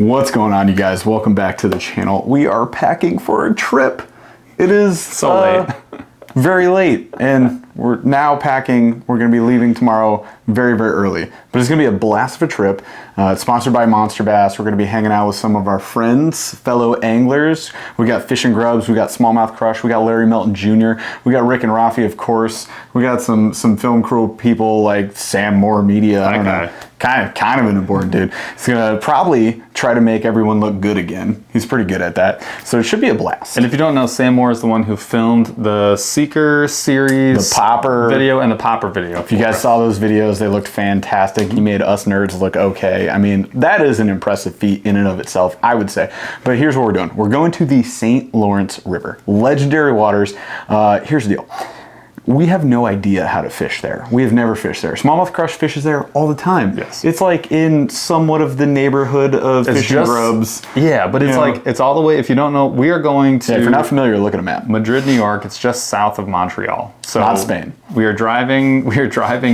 What's going on, you guys? Welcome back to the channel. We are packing for a trip. It is so late. Very late, and we're now packing. We're going to be leaving tomorrow very, very early. But it's going to be a blast of a trip. It's sponsored by Monster Bass. We're going to be hanging out with some of our friends, fellow anglers. We got Fish and Grubs. We got Smallmouth Crush. We got Larry Melton Jr. We got Rick and Rafi, of course. We got some film crew people like Sam Moore Media. I don't know. Kind of an important dude. He's gonna probably try to make everyone look good again. He's pretty good at that. So it should be a blast. And if you don't know, Sam Moore is the one who filmed the Seeker series, the Popper video, and the Popper video. If you guys saw those videos, they looked fantastic. He made us nerds look okay. I mean, that is an impressive feat in and of itself, I would say. But here's what we're doing. We're going to the St. Lawrence River. Legendary waters. Here's the deal. We have no idea how to fish there. We have never fished there. Smallmouth Crush fishes there all the time. Yes. It's like in somewhat of the neighborhood of Fish and Grubs. Yeah, but it's like, it's all the way, if you don't know, we are going to... Yeah, if you're not familiar, look at a map. Madrid, New York. It's just south of Montreal. So not Spain. We are driving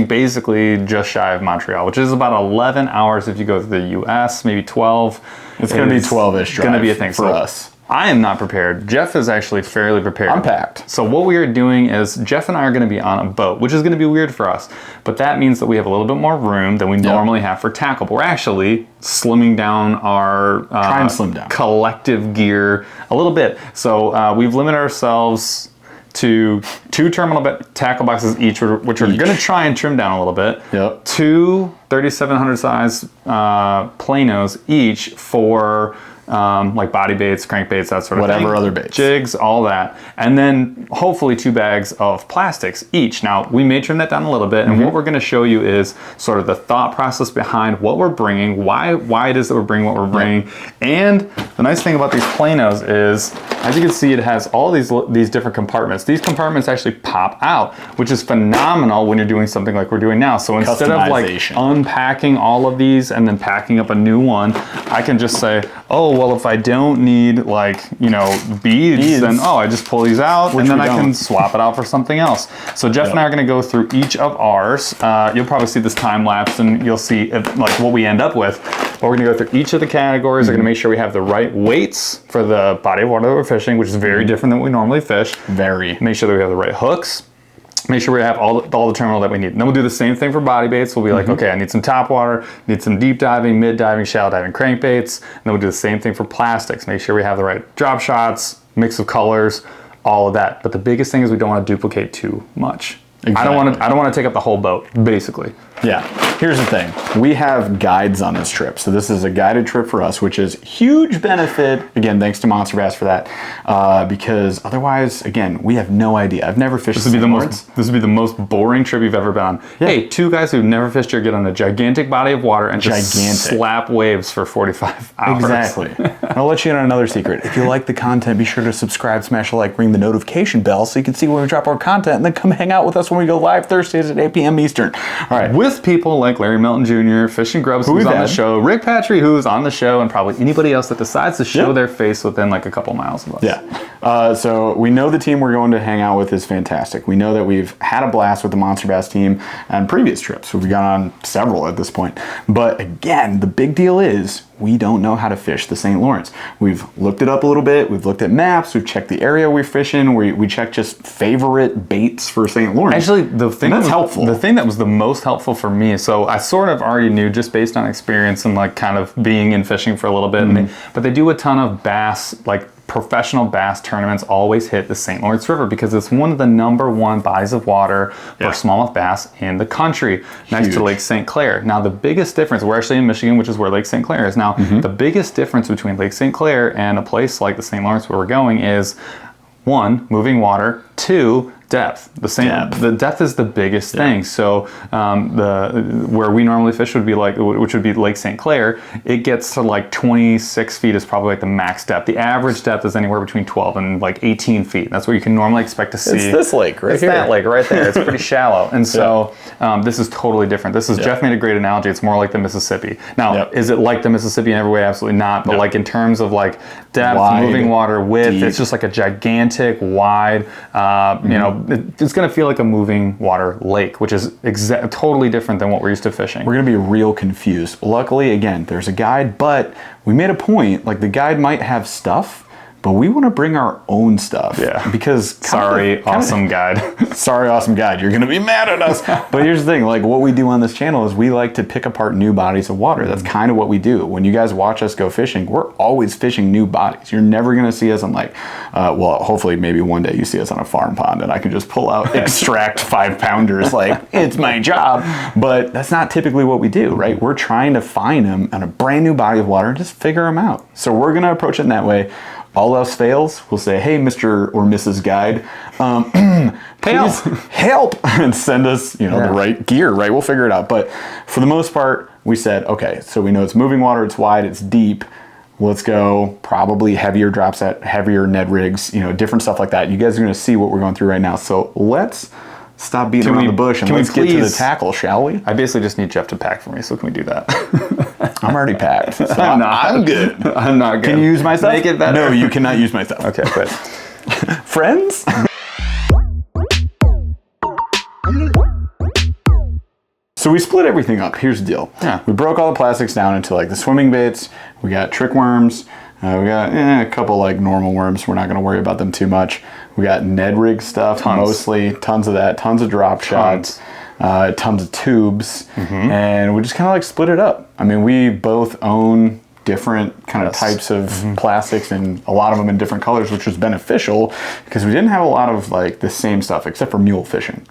basically just shy of Montreal, which is about 11 hours if you go to the US, maybe 12. It's going to be 12-ish drive. It's going to be a thing for us. I am not prepared. Jeff is actually fairly prepared. I'm packed. So what we are doing is Jeff and I are going to be on a boat, which is going to be weird for us. But that means that we have a little bit more room than we normally have for tackle. But we're actually slimming down our try and slim down. Collective gear a little bit. So we've limited ourselves to 2 terminal tackle boxes each, which are going to try and trim down a little bit. Yep. 2 3700 size planos each for like body baits, crankbaits, that sort of thing. Whatever other baits. Jigs, all that. And then hopefully 2 bags of plastics each. Now, we may trim that down a little bit, and what we're gonna show you is sort of the thought process behind what we're bringing, why it is that we're bringing what we're bringing. And the nice thing about these planos is, as you can see, it has all these different compartments. These compartments actually pop out, which is phenomenal when you're doing something like we're doing now. So instead of like unpacking all of these and then packing up a new one, I can just say, oh, well, if I don't need, like, you know, beads, then, I just pull these out, and then I can swap it out for something else. So Jeff and I are going to go through each of ours. You'll probably see this time lapse, and you'll see like what we end up with. But we're going to go through each of the categories. We're going to make sure we have the right weights for the body of water that we're fishing, which is very different than what we normally fish. Very. Make sure that we have the right hooks. Make sure we have all the terminal that we need. And then we'll do the same thing for body baits. We'll be like, okay, I need some top water, need some deep diving, mid diving, shallow diving crankbaits. And then we'll do the same thing for plastics. Make sure we have the right drop shots, mix of colors, all of that. But the biggest thing is we don't want to duplicate too much. Exactly. I don't want to take up the whole boat, basically. Yeah. Here's the thing. We have guides on this trip. So this is a guided trip for us, which is huge benefit. Again, thanks to Monster Bass for that. Because otherwise, again, we have no idea. I've never fished This would be the most boring trip you've ever been on. Yeah. Hey, 2 guys who've never fished here get on a gigantic body of water and just slap waves for 45 hours. Exactly. I'll let you in on another secret. If you like the content, be sure to subscribe, smash a like, ring the notification bell so you can see when we drop our content, and then come hang out with us when we go live Thursdays at 8 p.m. Eastern. All right. With people like Larry Melton Jr., Fish and Grubs, who's on the show, Rick Patry, who's on the show, and probably anybody else that decides to show their face within like a couple miles of us. Yeah. So we know the team we're going to hang out with is fantastic. We know that we've had a blast with the Monster Bass team on previous trips. We've gone on several at this point. But again, the big deal is we don't know how to fish the St. Lawrence. We've looked it up a little bit. We've looked at maps. We've checked the area we fish in. We checked just favorite baits for St. Lawrence. Actually, the thing that's helpful. The thing that was the most helpful for me, so I sort of already knew just based on experience and like kind of being in fishing for a little bit, but they do a ton of bass, like professional bass tournaments always hit the St. Lawrence River because it's one of the #1 bodies of water for smallmouth bass in the country, next to Lake St. Clair. Now the biggest difference, we're actually in Michigan, which is where Lake St. Clair is now. The biggest difference between Lake St. Clair and a place like the St. Lawrence where we're going is 1, moving water, 2, depth. The depth is the biggest thing. So where we normally fish would be which would be Lake St. Clair. It gets to like 26 feet is probably like the max depth. The average depth is anywhere between 12 and like 18 feet. That's what you can normally expect to see. It's this lake right here. It's that lake right there. It's pretty shallow. And so this is totally different. This is Jeff made a great analogy. It's more like the Mississippi. Now, is it like the Mississippi in every way? Absolutely not. But like in terms of like depth, moving water, width, it's just like a gigantic, wide, you know, it's going to feel like a moving water lake, which is totally different than what we're used to fishing. We're going to be real confused. Luckily, again, there's a guide, but we made a point, like the guide might have stuff, but we want to bring our own stuff. Yeah. Because awesome guide. Sorry, awesome guide. You're going to be mad at us. But here's the thing, like what we do on this channel is we like to pick apart new bodies of water. That's kind of what we do. When you guys watch us go fishing, we're always fishing new bodies. You're never going to see us on like, well, hopefully maybe one day you see us on a farm pond and I can just pull out, extract 5-pounders like it's my job. But that's not typically what we do, right? We're trying to find them on a brand new body of water and just figure them out. So we're going to approach it in that way. All else fails, we'll say, hey, Mr. or Mrs. Guide, please help and send us, the right gear, right? We'll figure it out. But for the most part, we said, okay, so we know it's moving water, it's wide, it's deep. Let's go probably heavier drop set, heavier Ned rigs, different stuff like that. You guys are going to see what we're going through right now. So let's stop beating around the bush and let's get to the tackle, shall we? I basically just need Jeff to pack for me, so can we do that? I'm already packed. So I'm good. I'm not good. Can you use my stuff? Make it better. No, you cannot use my stuff. Okay, good. Friends? So we split everything up. Here's the deal. Yeah. We broke all the plastics down into like the swimming baits. We got trick worms. We got a couple like normal worms. We're not going to worry about them too much. We got Ned rig stuff, mostly. Tons of that. Tons of drop shots. Tons of tubes. And we just kind of like split it up. I mean, we both own different kind of types of plastics and a lot of them in different colors, which was beneficial because we didn't have a lot of like the same stuff except for mule fishing.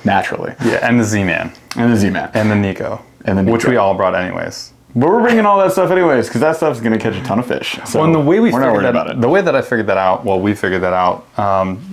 Naturally. Yeah, and the Z-Man. And the Z-Man. And the Nico. Which we all brought anyways. But we're bringing all that stuff anyways, because that stuff's going to catch a ton of fish. So well, the way we're not worried about it. The way that I figured that out, we figured that out,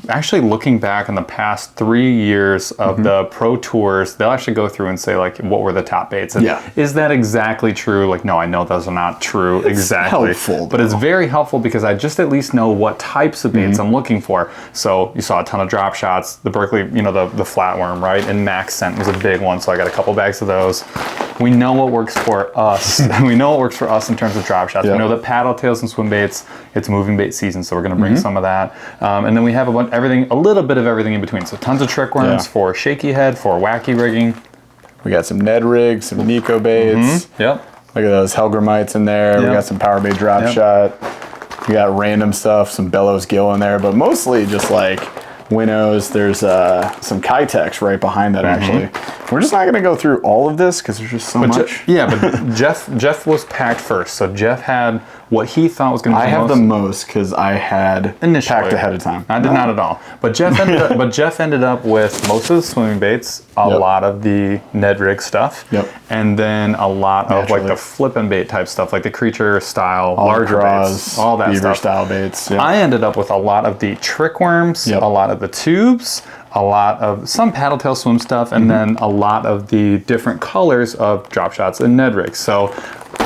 actually looking back in the past 3 years of the pro tours, they'll actually go through and say, like, what were the top baits? And is that exactly true? Like, no, I know those are not true exactly. Helpful, but it's very helpful because I just at least know what types of baits I'm looking for. So you saw a ton of drop shots, the Berkeley, the flatworm, right? And Max scent was a big one, so I got a couple bags of those. We know what works for us. We know what works for us in terms of drop shots. We know that paddle tails and swim baits, it's moving bait season, so we're going to bring some of that. And then we have a little bit of everything in between. So tons of trick worms for shaky head, for wacky rigging. We got some Ned rigs, some Nico baits. Yep. Look at those Hellgramites in there. We got some power bait drop shot. We got random stuff, some Bellows gill in there, but mostly just like Winnows. There's some Kitex right behind that actually. We're just not going to go through all of this because there's just so much. But Jeff was packed first, so Jeff had what he thought was going to be I have the most because I had packed ahead of time. I did not at all. But Jeff ended up with most of the swimming baits, a lot of the Ned rig stuff, and then a lot of like the flippin' bait type stuff, like the creature style, all larger baits, all that beaver stuff. style baits. I ended up with a lot of the trick worms, a lot of the tubes, a lot of some paddle tail swim stuff, and then a lot of the different colors of drop shots and Ned rigs. So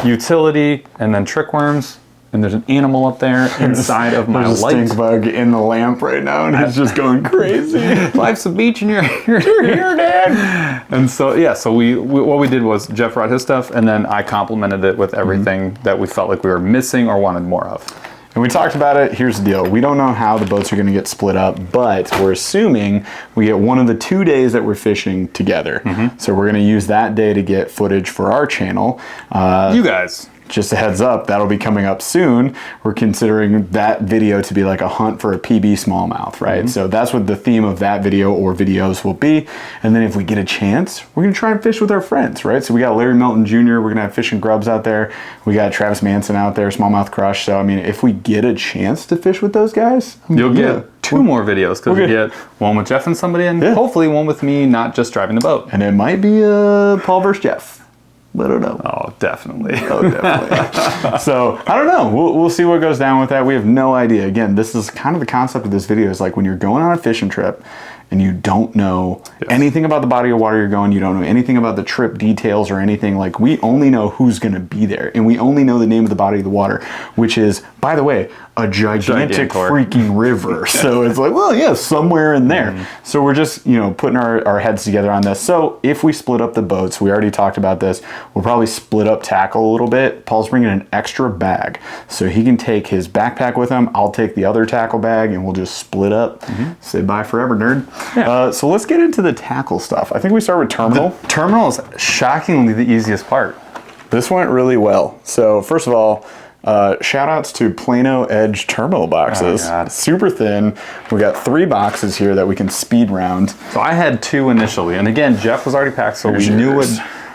utility and then trick worms, and there's an animal up there inside of my light. There's a stink bug in the lamp right now, and he's just going crazy. Life's a beach, and you're here, Dad. And so so we what we did was Jeff brought his stuff, and then I complimented it with everything that we felt like we were missing or wanted more of. And we talked about it. Here's the deal. We don't know how the boats are going to get split up, but we're assuming we get one of the 2 days that we're fishing together. So we're going to use that day to get footage for our channel. You guys. Just a heads up, that'll be coming up soon. We're considering that video to be like a hunt for a PB smallmouth, right? So that's what the theme of that video or videos will be. And then if we get a chance, we're gonna try and fish with our friends, right? So we got Larry Melton Jr., we're gonna have Fish and Grubs out there. We got Travis Manson out there, Smallmouth Crush. So I mean, if we get a chance to fish with those guys, you'll get 2 more videos because you get one with Jeff and somebody, and hopefully one with me, not just driving the boat. And it might be Paul versus Jeff. Let her know. Oh, definitely. So, I don't know. We'll see what goes down with that. We have no idea. Again, this is kind of the concept of this video is like when you're going on a fishing trip and you don't know anything about the body of water you're going, you don't know anything about the trip details or anything, like we only know who's going to be there, and we only know the name of the body of the water, which is, by the way, a gigantic freaking river. So it's like, well, yeah, somewhere in there. So we're just, you know, putting our heads together on this. So if we split up the boats, we already talked about this, we'll probably split up tackle a little bit. Paul's bringing an extra bag, so he can take his backpack with him. I'll take the other tackle bag, and we'll just split up. Say bye forever, nerd. Yeah. So let's get into the tackle stuff. I think we start with terminal. The terminal is shockingly the easiest part. This went really well. So first of all, shout outs to Plano Edge terminal boxes. Super thin. We got 3 boxes here that we can speed round. So I had 2 initially, and again, Jeff was already packed, so we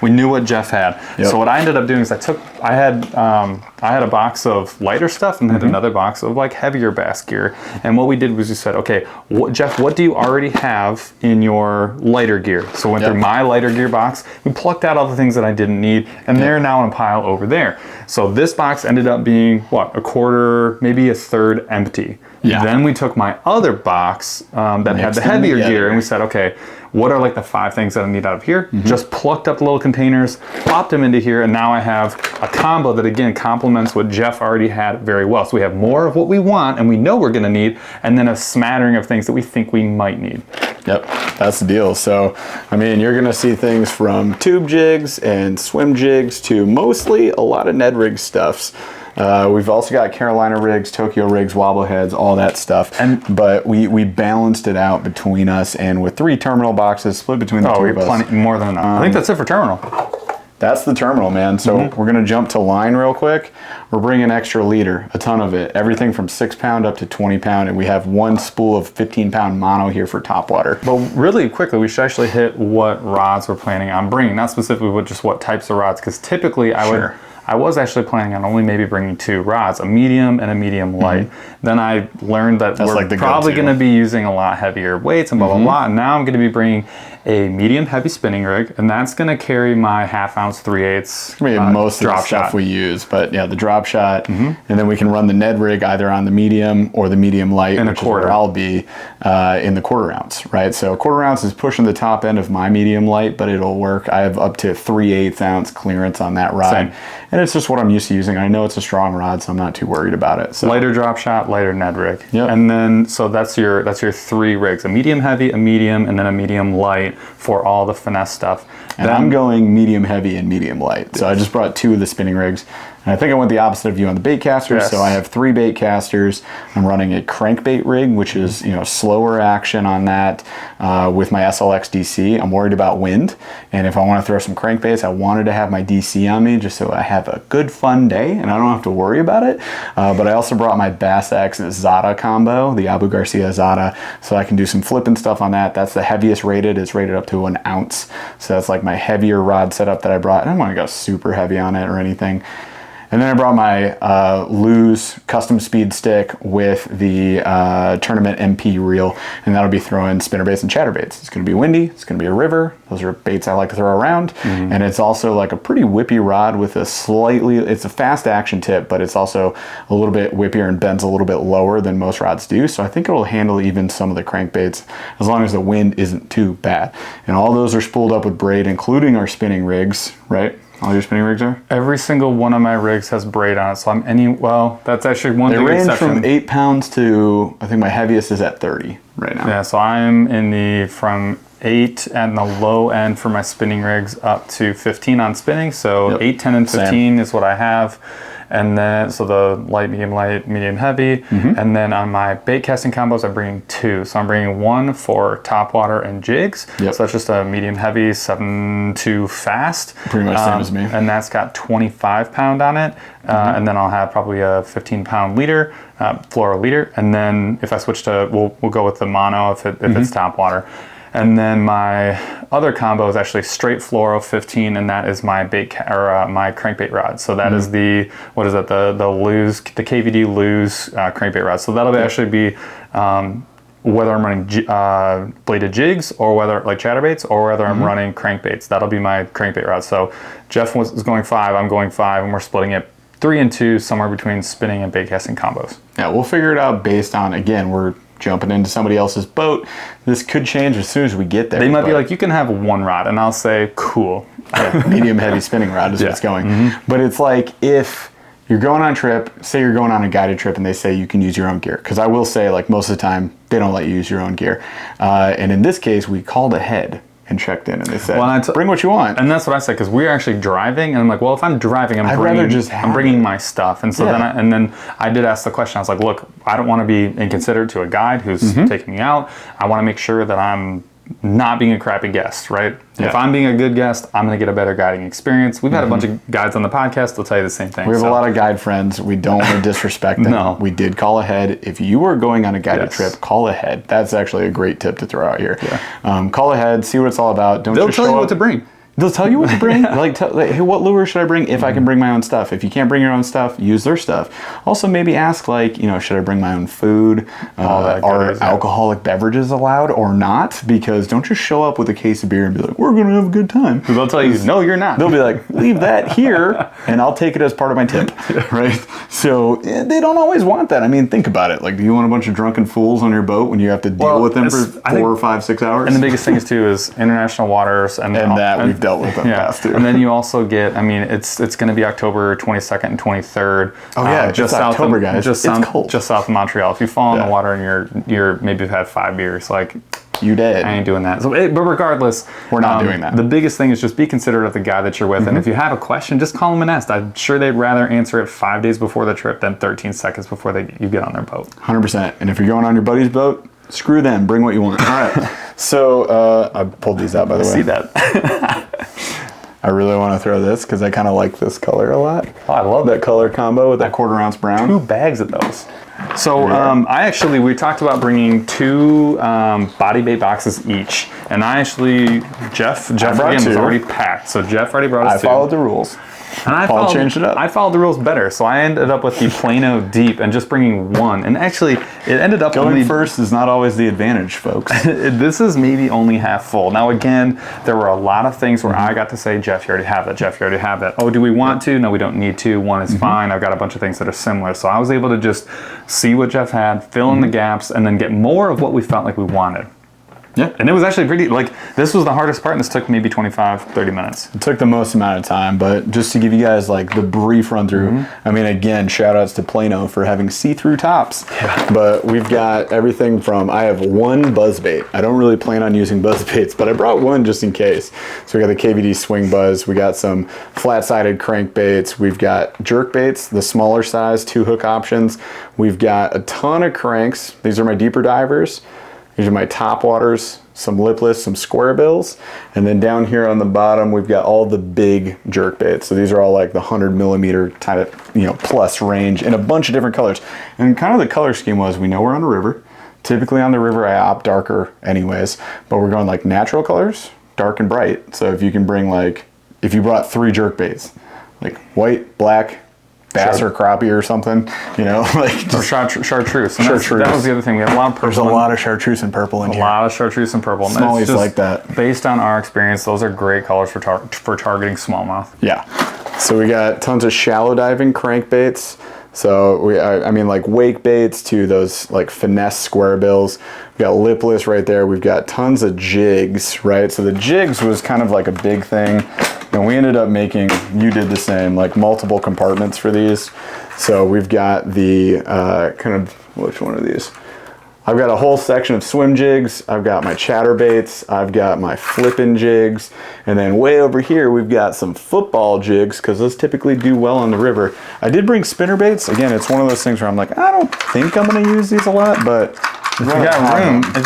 knew what Jeff had. So what I ended up doing is I had a box of lighter stuff and had another box of like heavier bass gear. And what we did was we said, okay, Jeff, what do you already have in your lighter gear? So we went through my lighter gear box. We plucked out all the things that I didn't need, and they're now in a pile over there. So this box ended up being what, a quarter, maybe a third empty. Then we took my other box that had the heavier gear, and we said, okay, what are like the 5 things that I need out of here? Just plucked up the little containers, popped them into here, and now I have a combo that again complements what Jeff already had very well. So we have more of what we want and we know we're gonna need, and then a smattering of things that we think we might need. Yep, that's the deal. So, I mean, you're gonna see things from tube jigs and swim jigs to mostly a lot of Ned rig stuffs. We've also got Carolina rigs, Tokyo rigs, wobble heads, all that stuff. But we balanced it out between us, and with 3 terminal boxes split between the 2 of us. Plenty more than enough. I think that's it for terminal. That's the terminal, man. So we're gonna jump to line real quick. We're bringing extra leader, a ton of it. Everything from 6 pound up to 20 pound, and we have 1 spool of 15 pound mono here for top water. But really quickly, we should actually hit what rods we're planning on bringing, not specifically just what types of rods, because typically I was actually planning on only maybe bringing 2 rods, a medium and a medium light. Then I learned that we're like probably going to be using a lot heavier weights and blah, blah, blah. And now I'm going to be bringing a medium heavy spinning rig, and that's going to carry my 1/2 ounce 3/8 most drop of the stuff shot we use. But yeah, the drop shot, and then we can run the Ned rig either on the medium or the medium light, and which is where I'll be in the 1/4 ounce, right? So 1/4 ounce is pushing the top end of my medium light, but it'll work. I have up to 3/8 ounce clearance on that rod. Same. And it's just what I'm used to using. I know it's a strong rod, so I'm not too worried about it. So lighter drop shot, lighter Ned rig. Yep. And then, so that's your 3 rigs, a medium heavy, a medium, and then a medium light for all the finesse stuff. And then I'm going medium heavy and medium light. So I just brought 2 of the spinning rigs. And I think I went the opposite of you on the bait casters. Yes. So I have 3 bait casters. I'm running a crankbait rig, which is, you know, slower action on that with my SLX DC. I'm worried about wind. And if I want to throw some crankbaits, I wanted to have my DC on me just so I have a good fun day and I don't have to worry about it. But I also brought my Bass X Zada combo, the Abu Garcia Zada, so I can do some flipping stuff on that. That's the heaviest rated. It's rated up to 1 ounce. So that's like my heavier rod setup that I brought. I don't want to go super heavy on it or anything. And then I brought my Lose custom speed stick with the Tournament MP reel, and that'll be throwing spinnerbaits and chatterbaits. It's going to be windy, it's going to be a river. Those are baits I like to throw around. And it's also like a pretty whippy rod with a it's a fast action tip, but it's also a little bit whippier and bends a little bit lower than most rods do. So I think it'll handle even some of the crankbaits as long as the wind isn't too bad. And all those are spooled up with braid, including our spinning rigs, right? All your spinning rigs are? Every single one of my rigs has braid on it, so that's actually one big exception. They range from 8 pounds to, I think my heaviest is at 30 right now. Yeah, so I'm from 8 at the low end for my spinning rigs up to 15 on spinning, so 8, 10, and 15 is what I have. And then, so the light, medium, heavy. And then on my bait casting combos, I'm bringing 2. So I'm bringing 1 for top water and jigs. So that's just a medium heavy, 7-2 fast. Pretty much same as me. And that's got 25 pound on it. And then I'll have probably a 15 pound leader, fluoro leader. And then if I switch to, we'll go with the mono if it's top water. And then my other combo is actually straight fluoro 15, and that is my my crankbait rod. So that is the the KVD Lose crankbait rod. So that'll actually be whether I'm running bladed jigs or whether like chatterbaits or whether I'm running crankbaits. That'll be my crankbait rod. So Jeff is going 5, I'm going 5, and we're splitting it 3 and 2, somewhere between spinning and bait casting combos. Yeah, we'll figure it out based on, again, we're jumping into somebody else's boat. This could change as soon as we get there. They might be like, you can have one rod, and I'll say, cool. Medium heavy spinning rod is what's going. But it's like, if you're going on a trip, say you're going on a guided trip and they say you can use your own gear. Because I will say, like, most of the time, they don't let you use your own gear. And in this case, we called ahead and checked in, and they said, bring what you want. And that's what I said, because we were actually driving, and I'm like, well, if I'm driving, I'm bringing my stuff. And so then I did ask the question. I was like, look, I don't want to be inconsiderate to a guide who's taking me out. I want to make sure that I'm not being a crappy guest, right? If I'm being a good guest, I'm going to get a better guiding experience. We've had a bunch of guides on the podcast. They'll tell you the same thing. We have a lot of guide friends. We don't want to disrespect them. No. We did call ahead. If you were going on a guided trip, call ahead. That's actually a great tip to throw out here. Call ahead, see what it's all about. They'll tell you what to bring. They'll tell you what to bring. Like, hey, what lure should I bring if I can bring my own stuff? If you can't bring your own stuff, use their stuff. Also, maybe ask, like, should I bring my own food? Are alcoholic beverages allowed or not? Because don't just show up with a case of beer and be like, we're going to have a good time. They'll tell you, no, you're not. They'll be like, leave that here, and I'll take it as part of my tip, right? So they don't always want that. I mean, think about it. Like, do you want a bunch of drunken fools on your boat when you have to deal with them for 4 or 5, 6 hours? And the biggest thing is, too, is international waters. And that we've dealt with them past too. And then you also get, I mean, it's going to be October 22nd and 23rd. Oh yeah, just October, guys. It's cold. Just south of Montreal. If you fall in the water and you're maybe have had 5 beers, like, you dead. I ain't doing that. So, but regardless, we're not doing that. The biggest thing is just be considerate of the guy that you're with, and if you have a question, just call them and ask. I'm sure they'd rather answer it 5 days before the trip than 13 seconds before you get on their boat. 100%. And if you're going on your buddy's boat, screw them. Bring what you want. All right. So I pulled these out, by the way. See that? I really want to throw this because I kind of like this color a lot. Oh, I love that color combo with that 1/4 ounce brown. 2 bags of those. So we talked about bringing 2 body bait boxes each, and Jeff again was already packed. So Jeff already brought us 2. I followed the rules. And Paul changed it up. I followed the rules better, so I ended up with the Plano Deep and just bringing 1. And actually, it ended up going first is not always the advantage, folks. This is maybe only half full. Now, again, there were a lot of things where I got to say, Jeff, you already have that. Jeff, you already have that. Oh, do we want to? No, we don't need to. 1 is fine. I've got a bunch of things that are similar. So I was able to just see what Jeff had, fill in the gaps, and then get more of what we felt like we wanted. Yeah. And it was actually pretty, like, this was the hardest part, and this took maybe 25, 30 minutes. It took the most amount of time, but just to give you guys, like, the brief run through, I mean, again, shout outs to Plano for having see-through tops. Yeah. But we've got everything from, I have 1 buzzbait. I don't really plan on using buzzbaits, but I brought 1 just in case. So we got the KVD swing buzz. We got some flat-sided crankbaits. We've got jerk baits, the smaller size, 2 hook options. We've got a ton of cranks. These are my deeper divers. These are my top waters, some lipless, some square bills. And then down here on the bottom, we've got all the big jerk baits. So these are all like the 100 millimeter type of, plus range in a bunch of different colors. And kind of the color scheme was, we know we're on a river. Typically on the river, I opt darker anyways, but we're going like natural colors, dark and bright. So if you can bring if you brought 3 jerk baits, like white, black, bass or crappie or something, or chartreuse. That was the other thing. We have a lot of purple. There's a lot of chartreuse and purple in here. A lot of chartreuse and purple. Smallies like that. Based on our experience, those are great colors for targeting smallmouth. Yeah. So we got tons of shallow diving crankbaits. So I mean like wake baits to those like finesse square bills. We got lipless right there. We've got tons of jigs, right? So the jigs was kind of like a big thing. And we ended up making, you did the same, like multiple compartments for these. So we've got the which one of these? I've got a whole section of swim jigs. I've got my chatterbaits. I've got my flipping jigs. And then way over here, we've got some football jigs because those typically do well on the river. I did bring spinner baits. Again, it's one of those things where I'm like, I don't think I'm going to use these a lot, but if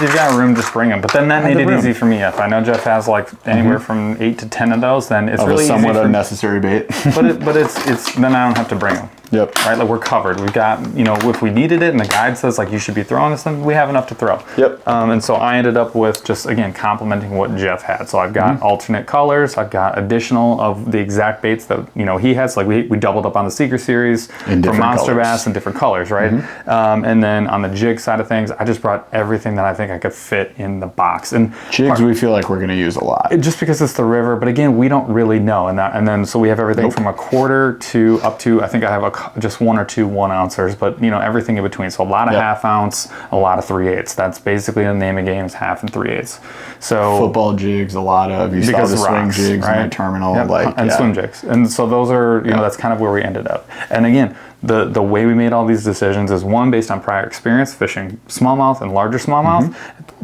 you've got room, just bring them. But then that made it easy for me. If I know Jeff has like anywhere from 8 to 10 of those, then it's really somewhat easy. Unnecessary bait. but it's then I don't have to bring them. Yep. Right, like we're covered. We've got, if we needed it and the guide says like you should be throwing this, then we have enough to throw. Yep. And so I ended up with just, again, complementing what Jeff had. So I've got alternate colors. I've got additional of the exact baits that, he has. Like we doubled up on the Seeker series from Monster Bass in different colors, right? And then on the jig side of things, I just brought everything that I think I could fit in the box. And jigs we feel like we're going to use a lot. Just because it's the river, but again, we don't really know. And then so we have everything from a 1/4 to up to, I think I have a just 1 or 2 1-ouncers, but everything in between. So a lot of half ounce, a lot of 3/8. That's basically the name of games, half and 3/8. So football jigs, a lot of you saw the swing jigs in the terminal, and swim jigs, and so those are that's kind of where we ended up. And again, the way we made all these decisions is one based on prior experience fishing smallmouth and larger smallmouth,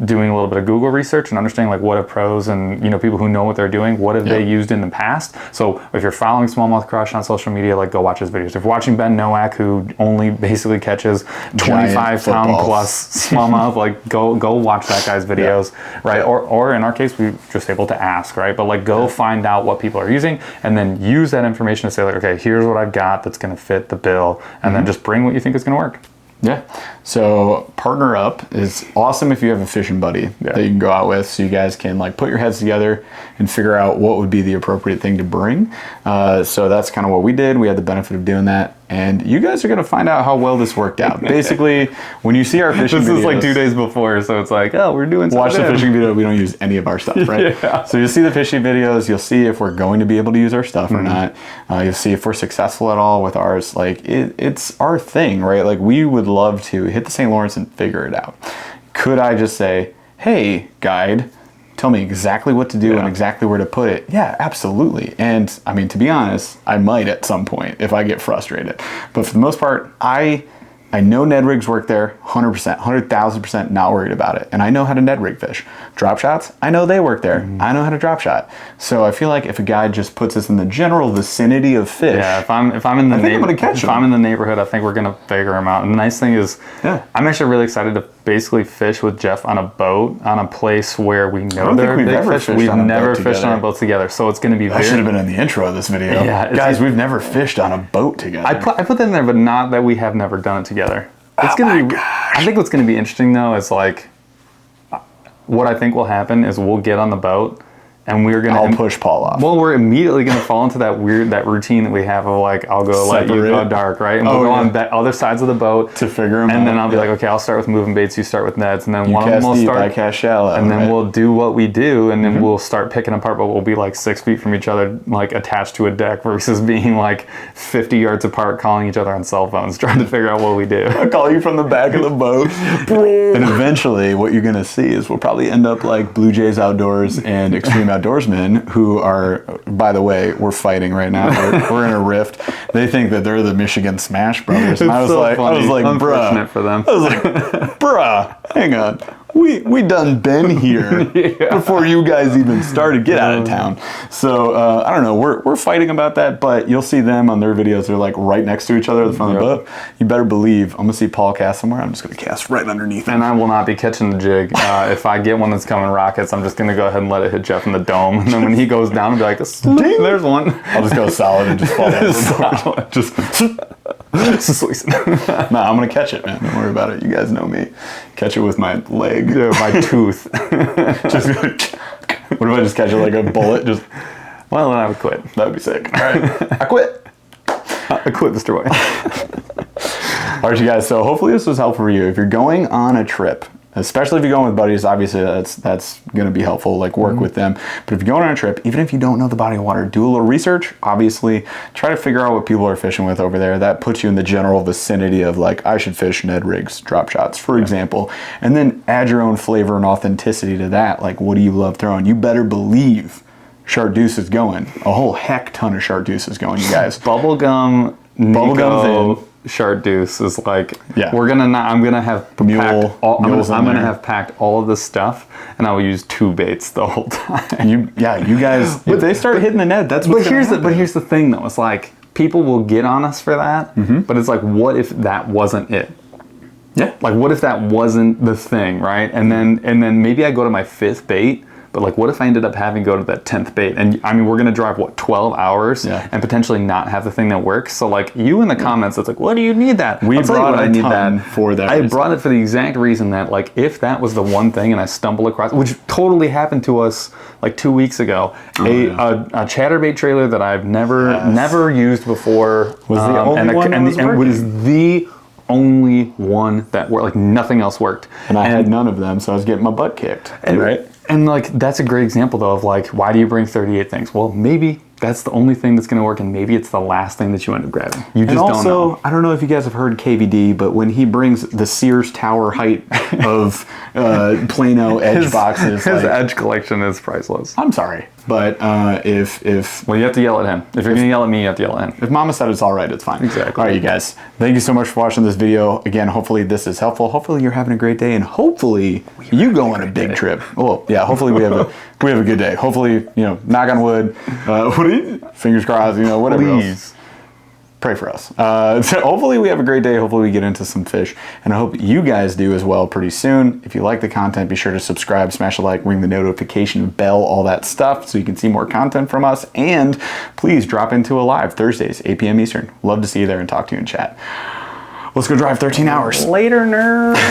doing a little bit of Google research and understanding like what are pros and people who know what they're doing, what have they used in the past. So if you're following Smallmouth Crush on social media, like go watch his videos. If you're watching Ben Nowak, who only basically catches 25-pound plus smallmouth, like go watch that guy's videos, right? Or in our case, we just able to ask, right? But like go find out what people are using and then use that information to say like, okay, here's what I've got that's going to fit the bill. And then just bring what you think is going to work. Yeah. So partner up is awesome if you have a fishing buddy that you can go out with, so you guys can like put your heads together and figure out what would be the appropriate thing to bring. So that's kind of what we did. We had the benefit of doing that. And you guys are going to find out how well this worked out. Basically, when you see our fishing videos... This is like 2 days before, so it's like, oh, we're doing something. Watch the fishing video. We don't use any of our stuff, right? So you'll see the fishing videos. You'll see if we're going to be able to use our stuff or not. You'll see if we're successful at all with ours. Like, it's our thing, right? Like, we would love to hit the St. Lawrence and figure it out. Could I just say, hey, guide, tell me exactly what to do and exactly where to put it? Yeah, absolutely. And I mean, to be honest, I might at some point if I get frustrated. But for the most part, I know Ned rigs work there 100%, 100,000% not worried about it. And I know how to Ned rig fish. Drop shots, I know they work there. I know how to drop shot. So I feel like if a guy just puts us in the general vicinity of fish, if I'm in the I'm in the neighborhood, I think we're gonna figure them out. And the nice thing is, I'm actually really excited to basically fish with Jeff on a boat on a place where we know there are big fish. We've never fished on a boat together, so it's going to be. That should have been in the intro of this video. Yeah, guys, we've never fished on a boat together. I put that in there, but not that we have never done it together. It's gonna be. I think what's going to be interesting though is like, what I think will happen is we'll get on the boat. And we're gonna. I'll push Paul off. Well, we're immediately gonna fall into that routine that we have of like, I'll go let you go dark, right? And we'll go on other sides of the boat to figure them out. And then I'll be like, okay, I'll start with moving baits, you start with nets, and then you one of them will start. I cast shallow. And then we'll do what we do, and then we'll start picking apart, but we'll be like 6 feet from each other, like attached to a deck, versus being like 50 yards apart, calling each other on cell phones, trying to figure out what we do. I'll call you from the back of the boat. And eventually, what you're gonna see is we'll probably end up like Blue Jays Outdoors and Extreme Outdoorsmen, who are, by the way, we're fighting right now. We're in a rift. They think that they're the Michigan Smash Brothers, and I was like, unfortunate for them. I was like, bruh, hang on. We done been here before you guys even started. Get out of town. So I don't know. We're fighting about that, but you'll see them on their videos. They're like right next to each other at the front of the boat. You better believe I'm gonna see Paul cast somewhere. I'm just gonna cast right underneath him. And I will not be catching the jig. If I get one that's coming rockets, I'm just gonna go ahead and let it hit Jeff in the dome. And then when he goes down, I'll be like, ding, there's one. I'll just go solid and just fall overboard. Just. Nah, I'm gonna catch it, man. Don't worry about it. You guys know me. Catch it with my leg, my tooth. Just what if I just catch it like a bullet? Just well, then I would quit. That would be sick. All right, I quit. I quit, Mr. White. All right, you guys. So hopefully this was helpful for you. If you're going on a trip, especially if you're going with buddies, obviously that's going to be helpful, like work with them. But if you're going on a trip, even if you don't know the body of water, do a little research. Obviously, try to figure out what people are fishing with over there. That puts you in the general vicinity of like, I should fish Ned rigs, drop shots, for example. And then add your own flavor and authenticity to that. Like, what do you love throwing? You better believe Chartreuse is going. A whole heck ton of Chartreuse is going, you guys. Bubblegum, Bubblegum's in. Chartreuse is like, yeah. I'm gonna have packed all of this stuff, and I will use 2 baits the whole time. You guys, if they start hitting the net, that's what's gonna happen. But here's the thing, though. It's like people will get on us for that, but it's like, what if that wasn't it? Yeah. Like, what if that wasn't the thing, right? And then maybe I go to my 5th bait. But like, what if I ended up having to go to that 10th bait? And I mean, we're gonna drive 12 hours and potentially not have the thing that works. So like, you in the comments, it's like, what do you need that? We brought a ton for that. I brought it for the exact reason that like, if that was the one thing and I stumble across, which totally happened to us like 2 weeks ago, a chatterbait trailer that I've never used before was the only one and was the only one that worked. Like, nothing else worked. And I had none of them, so I was getting my butt kicked. Right. And like, that's a great example though of like, why do you bring 38 things? Well, maybe that's the only thing that's going to work, and maybe it's the last thing that you end up grabbing. You just and also, don't know. I don't know if you guys have heard KVD, but when he brings the Sears Tower height of Plano edge boxes, His like, edge collection is priceless. I'm sorry, but if Well, you have to yell at him. If you're going to yell at me, you have to yell at him. If Mama said it's all right, it's fine. Exactly. All right, you guys. Thank you so much for watching this video. Again, hopefully this is helpful. Hopefully you're having a great day, and hopefully you go on a big trip. Well, yeah. Hopefully we have a good day. Hopefully, knock on wood. Fingers crossed. Whatever. Please. Pray for us. So hopefully we have a great day. Hopefully we get into some fish, and I hope you guys do as well pretty soon. If you like the content, be sure to subscribe, smash a like, ring the notification bell, all that stuff, so you can see more content from us. And please drop into a live Thursdays, 8 p.m. Eastern. Love to see you there and talk to you in chat. Let's go drive 13 hours. Later, nerd.